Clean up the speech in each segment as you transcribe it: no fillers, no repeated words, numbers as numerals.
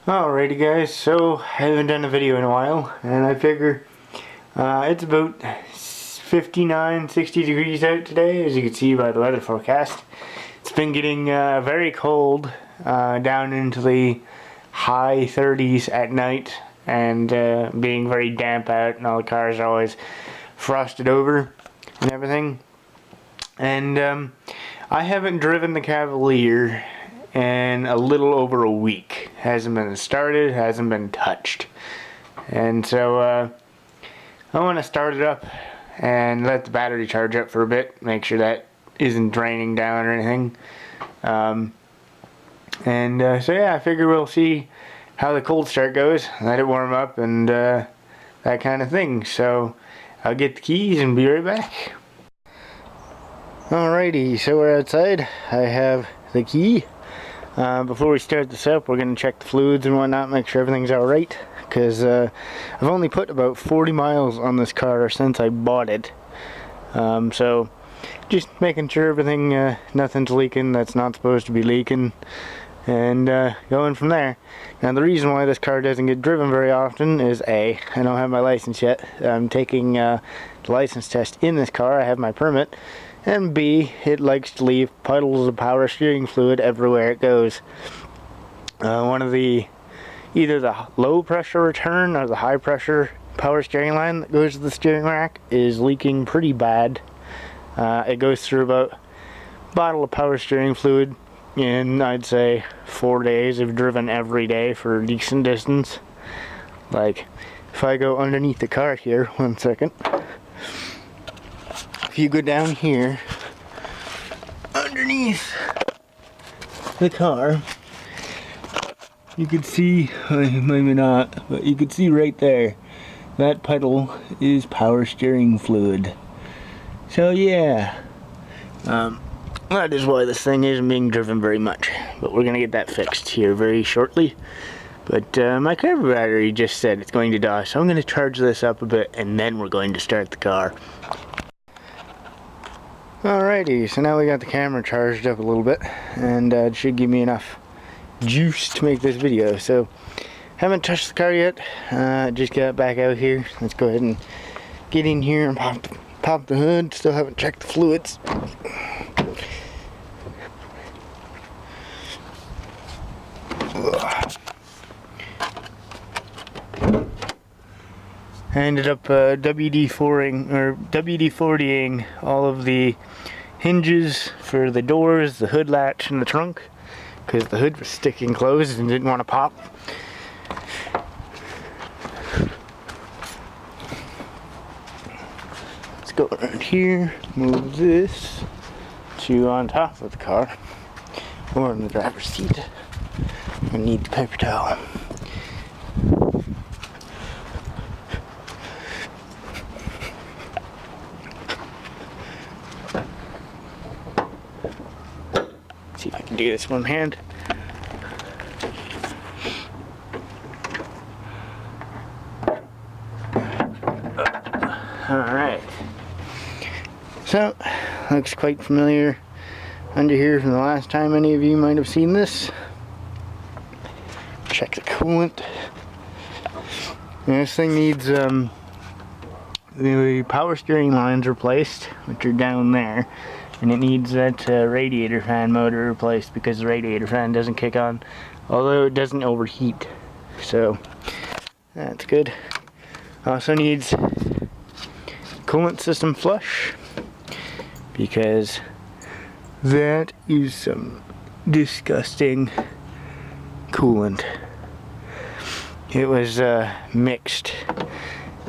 Alrighty guys, so I haven't done a video in a while, and I figure it's about 59, 60 degrees out today, as you can see by the weather forecast. It's been getting very cold, down into the high 30s at night, and being very damp out, and all the cars are always frosted over and everything. And I haven't driven the Cavalier in a little over a week. Hasn't been started, hasn't been touched. And so I want to start it up and let the battery charge up for a bit, make sure that isn't draining down or anything. So yeah, I figure we'll see how the cold start goes, let it warm up, and that kind of thing. So I'll get the keys and be right back. Alrighty, so we're outside. I have the key. Before we start this up, we're going to check the fluids and whatnot, make sure everything's alright, because I've only put about 40 miles on this car since I bought it. So just making sure everything, nothing's leaking that's not supposed to be leaking, and going from there. Now the reason why this car doesn't get driven very often is A, I don't have my license yet. I'm taking the license test in this car, I have my permit. And B, it likes to leave puddles of power steering fluid everywhere it goes. One of the, either the low pressure return or the high pressure power steering line that goes to the steering rack is leaking pretty bad. It goes through about a bottle of power steering fluid in, I'd say, 4 days. I've driven every day for a decent distance. Like, if I go underneath the car here, 1 second. If you go down here, underneath the car, you can see, maybe not, but you can see right there, that puddle is power steering fluid. So yeah, that is why this thing isn't being driven very much, but we're gonna get that fixed here very shortly. But my car battery just said it's going to die, so I'm gonna charge this up a bit and then we're going to start the car. Alrighty, so now we got the camera charged up a little bit, and it should give me enough juice to make this video. So, haven't touched the car yet, just got back out here. Let's go ahead and get in here and pop the hood. Still haven't checked the fluids. I ended up WD-40ing all of the hinges for the doors, the hood latch, and the trunk, because the hood was sticking closed and didn't want to pop. Let's go around here, move this to on top of the car, or in the driver's seat. I need the paper towel. See if I can do this one hand. Alright. So, looks quite familiar under here from the last time any of you might have seen this. Check the coolant. And this thing needs the power steering lines replaced, which are down there. And it needs that radiator fan motor replaced because the radiator fan doesn't kick on, although it doesn't overheat. So that's good. Also needs coolant system flush, because that is some disgusting coolant. It was mixed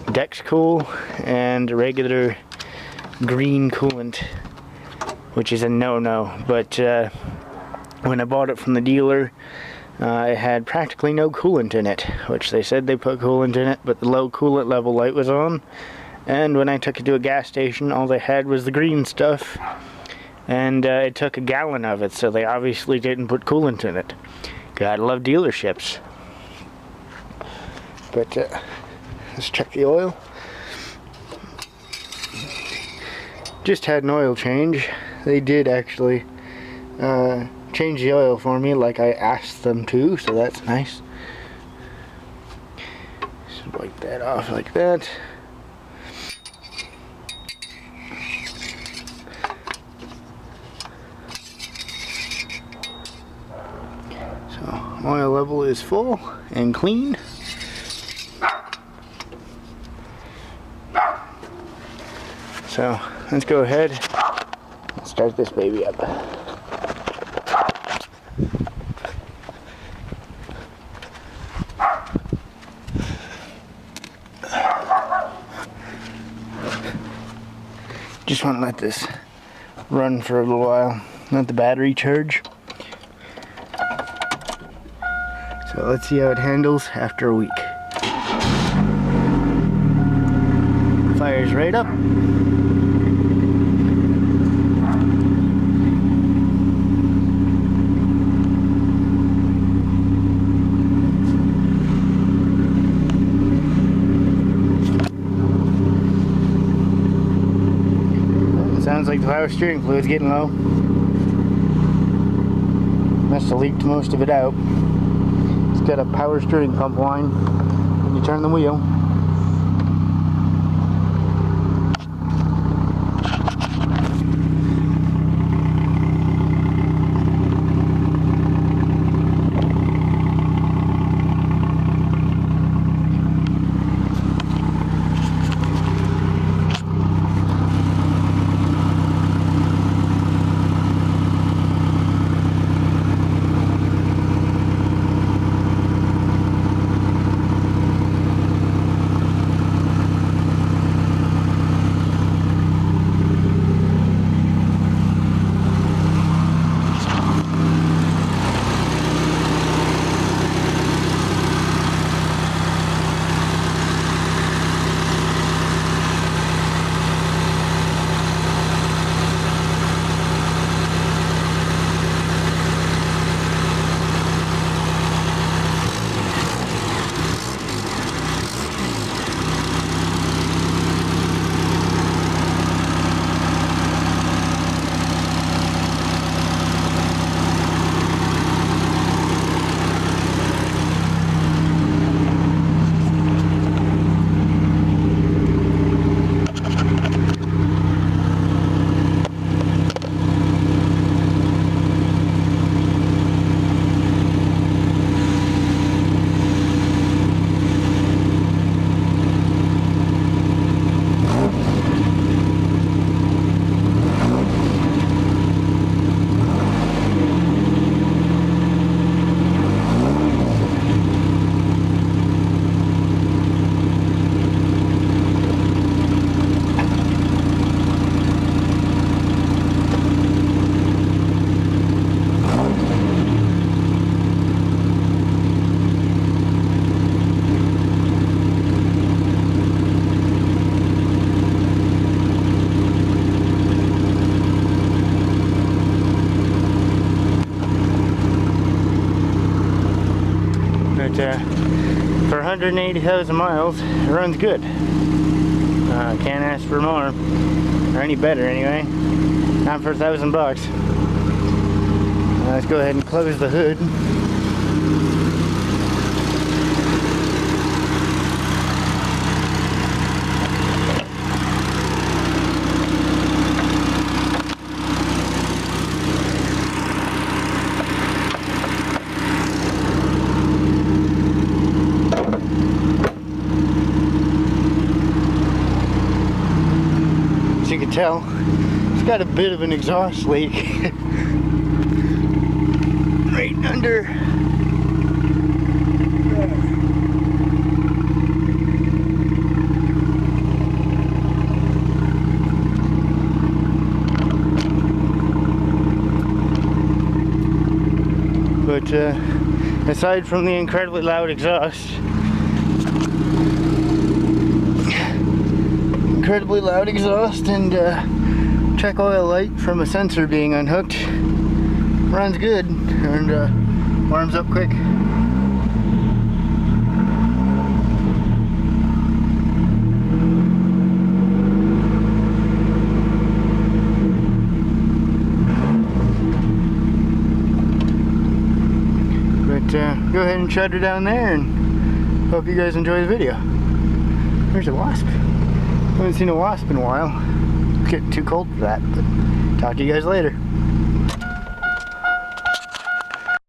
Dexcool and regular green coolant, which is a no-no, but when I bought it from the dealer, it had practically no coolant in it, which they said they put coolant in it, but the low coolant level light was on, and when I took it to a gas station, all they had was the green stuff, and it took a gallon of it, so they obviously didn't put coolant in it. Gotta love dealerships. But let's check the oil. Just had an oil change. They did actually change the oil for me like I asked them to, so that's nice. Wipe that off like that. So oil level is full and clean. So let's go ahead and start this baby up. Just want to let this run for a little while, let the battery charge. So let's see how it handles after a week. Fires right up. Sounds like the power steering fluid's getting low. Must have leaked most of it out. It's got a power steering pump line when you turn the wheel. For 180,000 miles, it runs good. Can't ask for more, or any better anyway. Not for $1,000. Let's go ahead and close the hood. As you can tell, it's got a bit of an exhaust leak right under but aside from the incredibly loud exhaust, and check oil light from a sensor being unhooked, runs good and warms up quick. But go ahead and shut her down there, and hope you guys enjoy the video. there's a wasp. Haven't seen a wasp in a while. It's getting too cold for that, but talk to you guys later.